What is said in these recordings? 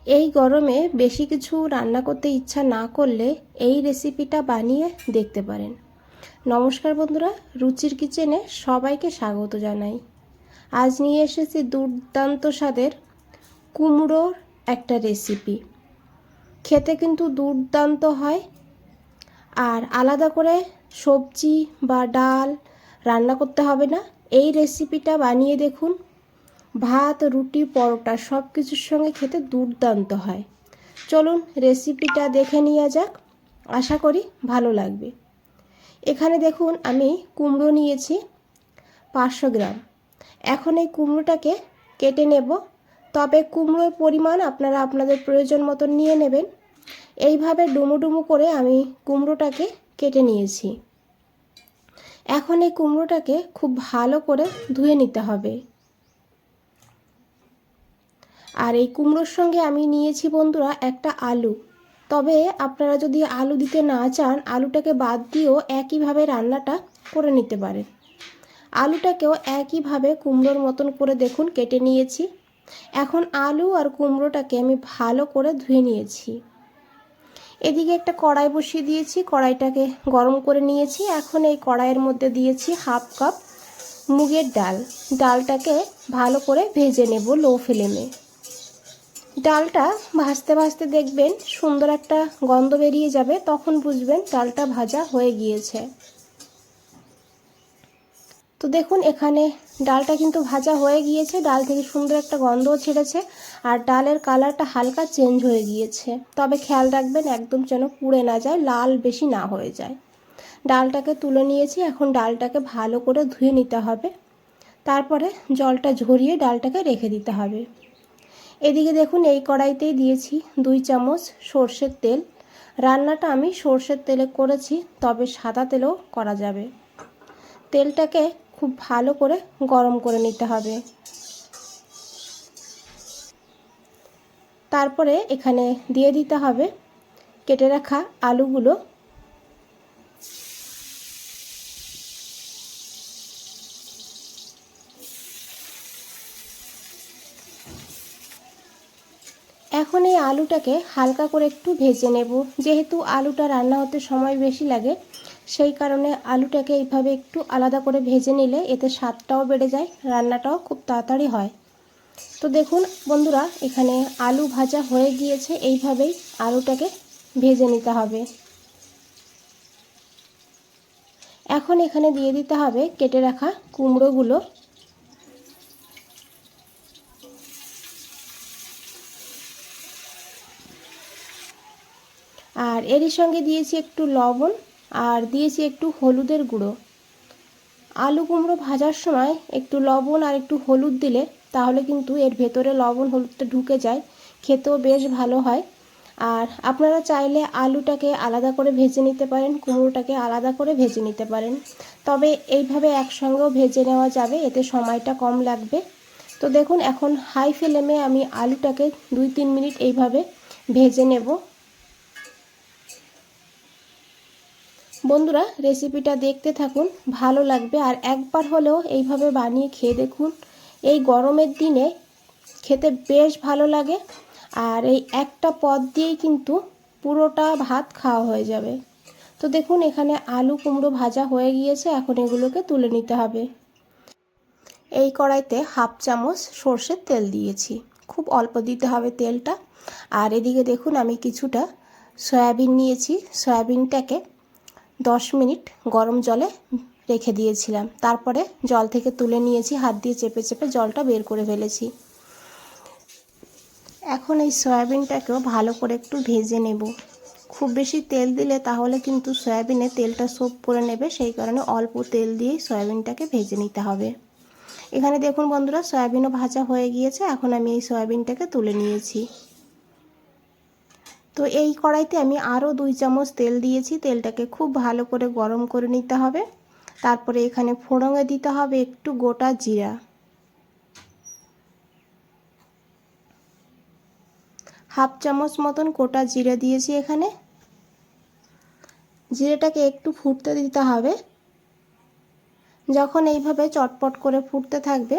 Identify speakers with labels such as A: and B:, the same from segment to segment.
A: এই গরমে বেশি কিছু রান্না করতে ইচ্ছা না করলে এই রেসিপিটা বানিয়ে দেখতে পারেন। নমস্কার বন্ধুরা, রুচির কিচেনে সবাইকে স্বাগত জানাই। আজ নিয়ে এসেছি দুর্দান্ত স্বাদের কুমড়োর একটা রেসিপি। খেতে কিন্তু দুর্দান্ত হয়। আর আলাদা করে সবজি বা ডাল রান্না করতে হবে না। এই রেসিপিটা বানিয়ে দেখুন, ভাত, রুটি, পরোটা সব কিছুর সঙ্গে খেতে দুর্দান্ত হয়। চলুন রেসিপিটা দেখে নেওয়া যাক, আশা করি ভালো লাগবে। এখানে দেখুন আমি কুমড়ো নিয়েছি 500 গ্রাম। এখন এই কুমড়োটাকে কেটে নেব, তবে কুমড়োর পরিমাণ আপনারা আপনাদের প্রয়োজন মতো নিয়ে নেবেন। এইভাবে ডুমো ডুমো করে আমি কুমড়োটাকে কেটে নিয়েছি। এখন এই কুমড়োটাকে খুব ভালো করে ধুয়ে নিতে হবে। আর এই কুমড়োর সঙ্গে আমি নিয়েছি বন্ধুরা একটা আলু। তবে আপনারা যদি আলু দিতে না চান, আলুটাকে বাদ দিয়েও একইভাবে রান্নাটা করে নিতে পারেন। আলুটাকেও একইভাবে কুমড়োর মতন করে দেখুন কেটে নিয়েছি। এখন আলু আর কুমড়োটাকে আমি ভালো করে ধুয়ে নিয়েছি। এদিকে একটা কড়াই বসিয়ে দিয়েছি, কড়াইটাকে গরম করে নিয়েছি। এখন এই কড়াইয়ের মধ্যে দিয়েছি হাফ কাপ মুগের ডাল। ডালটাকে ভালো করে ভেজে নেব লো ফ্লেমে। ডালটা ভাজতে ভাজতে দেখবেন সুন্দর একটা গন্ধ বেরিয়ে যাবে, তখন বুঝবেন ডালটা ভাজা হয়ে গিয়েছে। তো দেখুন এখানে ডালটা কিন্তু ভাজা হয়ে গিয়েছে, ডাল থেকে সুন্দর একটা গন্ধও ছেড়েছে আর ডালের কালারটা হালকা চেঞ্জ হয়ে গিয়েছে। তবে খেয়াল রাখবেন একদম যেন পুড়ে না যায়, লাল বেশি না হয়ে যায়। ডালটাকে তুলে নিয়েছি। এখন ডালটাকে ভালো করে ধুয়ে নিতে হবে, তারপরে জলটা ঝরিয়ে ডালটাকে রেখে দিতে হবে। এদিকে দেখুন এই কড়াইতেই দিয়েছি 2 চামচ সর্ষের তেল। রান্নাটা আমি সর্ষের তেলে করেছি, তবে সাদা তেলেও করা যাবে। তেলটাকে খুব ভালো করে গরম করে নিতে হবে। তারপরে এখানে দিয়ে দিতে হবে কেটে রাখা আলুগুলো। এখন এই আলুটাকে হালকা করে একটু ভেজে নেব। যেহেতু আলুটা রান্না হতে সময় বেশি লাগে, সেই কারণে আলুটাকে এইভাবে একটু আলাদা করে ভেজে নিলে এতে স্বাদটাও বেড়ে যায়, রান্নাটাও খুব তাড়াতাড়ি হয়। তো দেখুন বন্ধুরা, এখানে আলু ভাজা হয়ে গিয়েছে। এইভাবেই আলুটাকে ভেজে নিতে হবে। এখন এখানে দিয়ে দিতে হবে কেটে রাখা কুমড়োগুলো। আর এরই সঙ্গে দিয়েছি একটু লবণ আর দিয়েছি একটু হলুদের গুঁড়ো। আলু কুমড়ো ভাজার সময় একটু লবণ আর একটু হলুদ দিলে তাহলে কিন্তু এর ভেতরে লবণ হলুদটা ঢুকে যায়, খেতেও বেশ ভালো হয়। আর আপনারা চাইলে আলুটাকে আলাদা করে ভেজে নিতে পারেন, কুমড়োটাকে আলাদা করে ভেজে নিতে পারেন। তবে এইভাবে একসঙ্গেও ভেজে নেওয়া যাবে, এতে সময়টা কম লাগবে। তো দেখুন এখন হাই ফ্লেমে আমি আলুটাকে 2-3 মিনিট এইভাবে ভেজে নেব। বন্ধুরা রেসিপিটা দেখতে থাকুন, ভালো লাগবে। আর একবার হলেও এইভাবে বানিয়ে খেয়ে দেখুন, এই গরমের দিনে খেতে বেশ ভালো লাগে। আর এই একটা পদ দিয়েই কিন্তু পুরোটা ভাত খাওয়া হয়ে যাবে। তো দেখুন এখানে আলু কুমড়ো ভাজা হয়ে গিয়েছে, এখন এগুলোকে তুলে নিতে হবে। এই কড়াইতে হাফ চামচ সর্ষের তেল দিয়েছি, খুব অল্প দিতে হবে তেলটা। আর এদিকে দেখুন আমি কিছুটা সয়াবিন নিয়েছি, সয়াবিনটাকে 10 মিনিট গরম জলে রেখে দিয়েছিলাম। তারপরে জল থেকে তুলে নিয়েছি, হাত দিয়ে চেপে চেপে জলটা বের করে ফেলেছি। এখন এই সয়াবিনটাকেও ভালো করে একটু ভেজে নেব। খুব বেশি তেল দিলে তাহলে কিন্তু সয়াবিনে তেলটা সোপ করে নেবে, সেই কারণে অল্প তেল দিয়েই সয়াবিনটাকে ভেজে নিতে হবে। এখানে দেখুন বন্ধুরা সয়াবিনও ভাজা হয়ে গিয়েছে। এখন আমি এই সয়াবিনটাকে তুলে নিয়েছি। তো এই কড়াইতে আমি আরও 2 চামচ তেল দিয়েছি। তেলটাকে খুব ভালো করে গরম করে নিতে হবে। তারপরে এখানে ফোড়নে দিতে হবে একটু গোটা জিরা, হাফ চামচ মতন গোটা জিরা দিয়েছি এখানে। জিরেটাকে একটু ফুটতে দিতে হবে। যখন এইভাবে চটপট করে ফুটতে থাকবে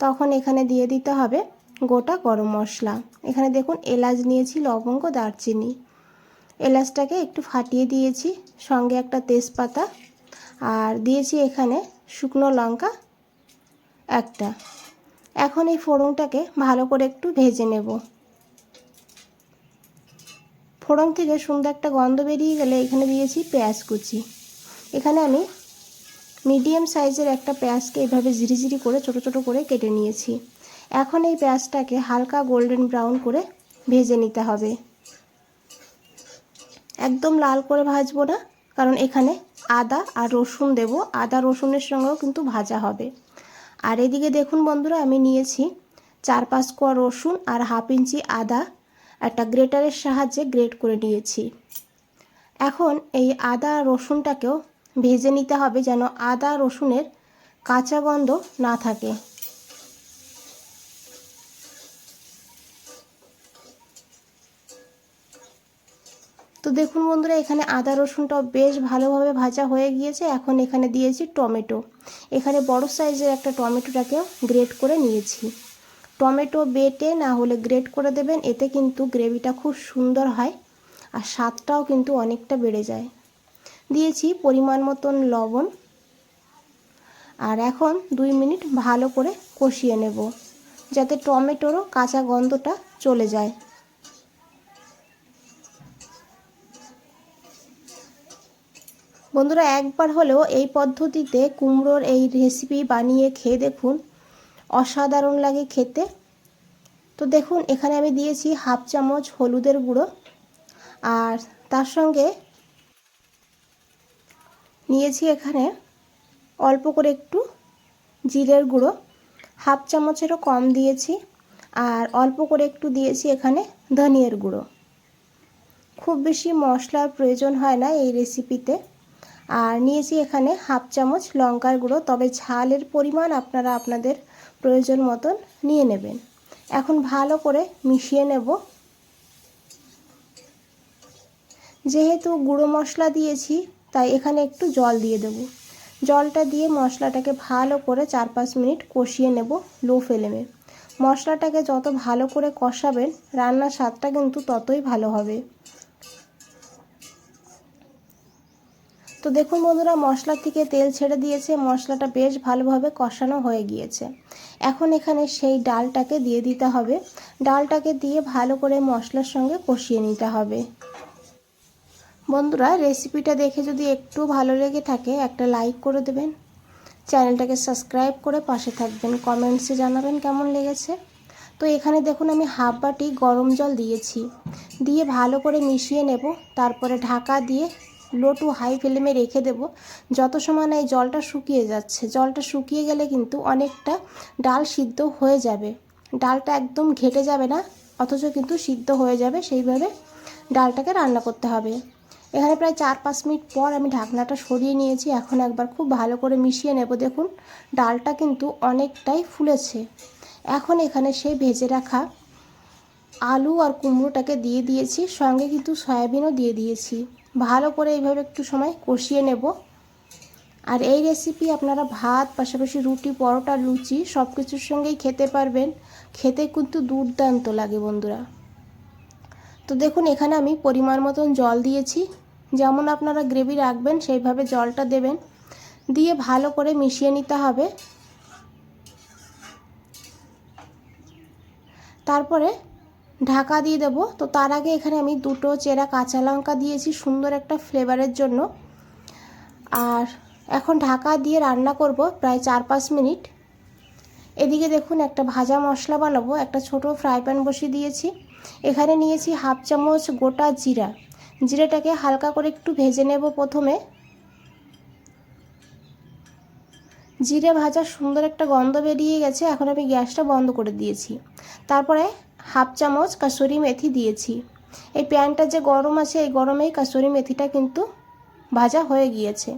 A: তখন এখানে দিয়ে দিতে হবে গোটা গরম মশলা। এখানে দেখুন এলাচ নিয়েছি, লবঙ্গ, দারচিনি। এলাচটাকে একটু ফাটিয়ে দিয়েছি, সঙ্গে একটা তেজপাতা, আর দিয়েছি এখানে শুকনো লঙ্কা একটা। এখন এই ফোড়নটাকে ভালো করে একটু ভেজে নেব। ফোড়ন থেকে সুন্দর একটা গন্ধ বেরিয়ে গেলে এখানে দিয়েছি পেঁয়াজ কুচি। এখানে আমি মিডিয়াম সাইজের একটা পেঁয়াজকে এইভাবে ঝিরিঝিরি করে ছোটো ছোটো করে কেটে নিয়েছি। এখন এই পেঁয়াজটাকে হালকা গোল্ডেন ব্রাউন করে ভেজে নিতে হবে। একদম লাল করে ভাজবো না, কারণ এখানে আদা আর রসুন দেব, আদা রসুনের সঙ্গেও কিন্তু ভাজা হবে। আর এদিকে দেখুন বন্ধুরা, আমি নিয়েছি 4-5 কোয়া রসুন আর 1/2 ইঞ্চি আদা একটা গ্রেটারের সাহায্যে গ্রেট করে নিয়েছি। এখন এই আদা রসুনটাকেও ভেজে নিতে হবে, যেন আদা রসুনের কাঁচা গন্ধ না থাকে। তো দেখুন বন্ধুরা, এখানে আদা রসুনটাও বেশ ভালোভাবে ভাজা হয়ে গিয়েছে। এখন এখানে দিয়েছি টমেটো। এখানে বড় সাইজের একটা টমেটোটাকেও গ্রেট করে নিয়েছি। টমেটো বেটে না হলে গ্রেট করে দেবেন, এতে কিন্তু গ্রেভিটা খুব সুন্দর হয় আর স্বাদটাও কিন্তু অনেকটা বেড়ে যায়। দিয়েছি পরিমাণ মতন লবণ। আর এখন 2 মিনিট ভালো করে কষিয়ে নেব, যাতে টমেটোরও কাঁচা গন্ধটা চলে যায়। বন্ধুরা, একবার হলেও এই পদ্ধতিতে কুমড়োর এই রেসিপি বানিয়ে খেয়ে দেখুন, অসাধারণ লাগে খেতে। তো দেখুন, এখানে আমি দিয়েছি 1/2 চামচ হলুদের গুঁড়ো, আর তার সঙ্গে নিয়েছি এখানে অল্প করে একটু জিরের গুঁড়ো, 1/2 চামচেরও কম দিয়েছি, আর অল্প করে একটু দিয়েছি এখানে ধনিয়ার গুঁড়ো। খুব বেশি মশলার প্রয়োজন হয় না এই রেসিপিতে। আর নিয়েছি এখানে 1/2 চামচ লঙ্কার গুঁড়ো, তবে ঝালের পরিমাণ আপনারা আপনাদের প্রয়োজন মতন নিয়ে নেবেন। এখন ভালো করে মিশিয়ে নেব। যেহেতু গুঁড়ো মশলা দিয়েছি, তাই এখানে একটু জল দিয়ে দেব। জলটা দিয়ে মশলাটাকে ভালো করে 4-5 মিনিট কষিয়ে নেব লো ফ্লেমে। মশলাটাকে যত ভালো করে কষাবেন, রান্নার স্বাদটা কিন্তু ততই ভালো হবে। তো দেখুন বন্ধুরা, মশলা থেকে তেল ছেড়ে দিয়েছে, মশলাটা বেশ ভালোভাবে কষানো হয়ে গিয়েছে। এখন এখানে সেই ডালটাকে দিয়ে দিতে হবে। ডালটাকে দিয়ে ভালো করে মশলার সঙ্গে কষিয়ে নিতে হবে। বন্ধুরা, রেসিপিটা দেখে যদি একটু ভালো লেগে থাকে, একটা লাইক করে দেবেন, চ্যানেলটাকে সাবস্ক্রাইব করে পাশে থাকবেন, কমেন্টসে জানাবেন কেমন লেগেছে। তো এখানে দেখুন, আমি 1/2 বাটি গরম জল দিয়েছি, দিয়ে ভালো করে মিশিয়ে নেব। তারপরে ঢাকা দিয়ে লো টু হাই ফ্লেমে রেখে দেব, যত সময় না এই জলটা শুকিয়ে যাচ্ছে। জলটা শুকিয়ে গেলে কিন্তু অনেকটা ডাল সিদ্ধ হয়ে যাবে, ডালটা একদম ঘেটে যাবে না, অথচ কিন্তু সিদ্ধ হয়ে যাবে। সেইভাবে ডালটাকে রান্না করতে হবে। এখানে প্রায় 4-5 মিনিট পর আমি ঢাকনাটা সরিয়ে নিয়েছি। এখন একবার খুব ভালো করে মিশিয়ে নেব। দেখুন, ডালটা কিন্তু অনেকটাই ফুলেছে। এখন এখানে সেই ভেজে রাখা আলু আর কুমড়োটাকে দিয়ে দিয়েছি, সঙ্গে কিন্তু সয়াবিনও দিয়ে দিয়েছি। ভালো করে এইভাবে একটু সময় কষিয়ে নেব। আর এই রেসিপি আপনারা ভাত, পাশাপাশি রুটি, পরোটা, লুচি সব কিছুর সঙ্গেই খেতে পারবেন। খেতে কিন্তু দুর্দান্ত লাগে বন্ধুরা। তো দেখুন, এখানে আমি পরিমাণ মতন জল দিয়েছি। যেমন আপনারা গ্রেভি রাখবেন সেইভাবে জলটা দেবেন, দিয়ে ভালো করে মিশিয়ে নিতে হবে। তারপরে ঢাকা দিয়ে দেব। তো তার আগে এখানে আমি 2টো চেরা কাঁচা লঙ্কা দিয়েছি সুন্দর একটা ফ্লেভারের জন্য। আর এখন ঢাকা দিয়ে রান্না করব প্রায় 4-5 মিনিট। এদিকে দেখুন, একটা ভাজা মশলা বানাবো। একটা ছোট ফ্রাই প্যান বসিয়ে দিয়েছি। এখানে নিয়েছি 1/2 চামচ গোটা জিরা। জিরাটাকে হালকা করে একটু ভেজে নেব প্রথমে। জিরে ভাজার সুন্দর একটা গন্ধ বেরিয়ে গেছে। এখন আমি গ্যাসটা বন্ধ করে দিয়েছি। তারপরে 1/2 চামচ কাসুরি মেথি দিয়েছি। এই প্যানটা যে গরম আছে, এই গরমেই কাসুরি মেথিটা কিন্তু ভাজা হয়ে গিয়েছে।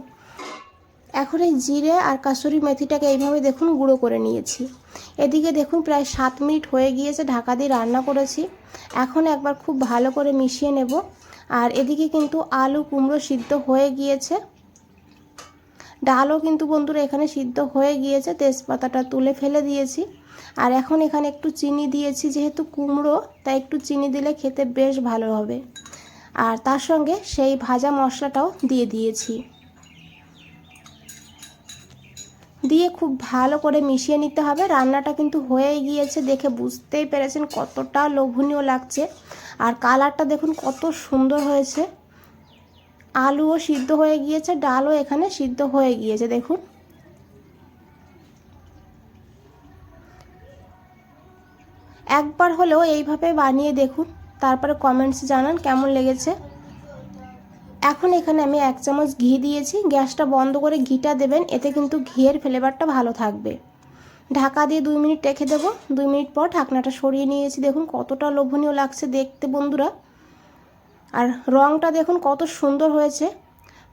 A: এখন এই জিরে আর কাসুরি মেথিটাকে এইভাবে দেখুন গুঁড়ো করে নিয়েছি। এদিকে দেখুন, প্রায় 7 মিনিট হয়ে গিয়েছে ঢাকা দিয়ে রান্না করেছি। এখন একবার খুব ভালো করে মিশিয়ে নেব। আর এদিকে কিন্তু আলু কুমড়ো সিদ্ধ হয়ে গিয়েছে, ডালও কিন্তু বন্ধুরা এখানে সিদ্ধ হয়ে গিয়েছে। তেজপাতাটা তুলে ফেলে দিয়েছি। আর এখন এখানে একটু চিনি দিয়েছি, যেহেতু কুমড়ো তাই একটু চিনি দিলে খেতে বেশ ভালো হবে। আর তার সঙ্গে সেই ভাজা মশলাটাও দিয়ে দিয়েছি, দিয়ে খুব ভালো করে মিশিয়ে নিতে হবে। রান্নাটা কিন্তু হয়েই গিয়েছে, দেখে বুঝতেই পেরেছেন কতটা লোভনীয় লাগছে। আর কালারটা দেখুন কত সুন্দর হয়েছে। আলুও সিদ্ধ হয়ে গিয়েছে, ডালও এখানে সিদ্ধ হয়ে গিয়েছে। দেখুন একবার হলেও এইভাবে বানিয়ে দেখুন, তারপরে কমেন্টসে জানান কেমন লেগেছে। এখন এখানে আমি 1 চামচ ঘি দিয়েছি। গ্যাসটা বন্ধ করে ঘিটা দেবেন, এতে কিন্তু ঘিয়ের ফ্লেভারটা ভালো থাকবে। ঢাকা দিয়ে 2 মিনিট রেখে দেবো। 2 মিনিট পর ঢাকনাটা সরিয়ে নিয়েছি। দেখুন কতটা লোভনীয় লাগছে দেখতে বন্ধুরা। আর রঙটা দেখুন কত সুন্দর হয়েছে।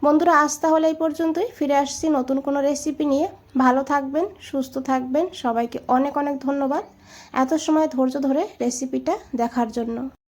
A: বন্ধুরা আজ তাহলে এই পর্যন্তই, ফিরে আসছি নতুন কোনো রেসিপি নিয়ে। ভালো থাকবেন, সুস্থ থাকবেন। সবাইকে অনেক অনেক ধন্যবাদ এত সময় ধৈর্য ধরে রেসিপিটা দেখার জন্য।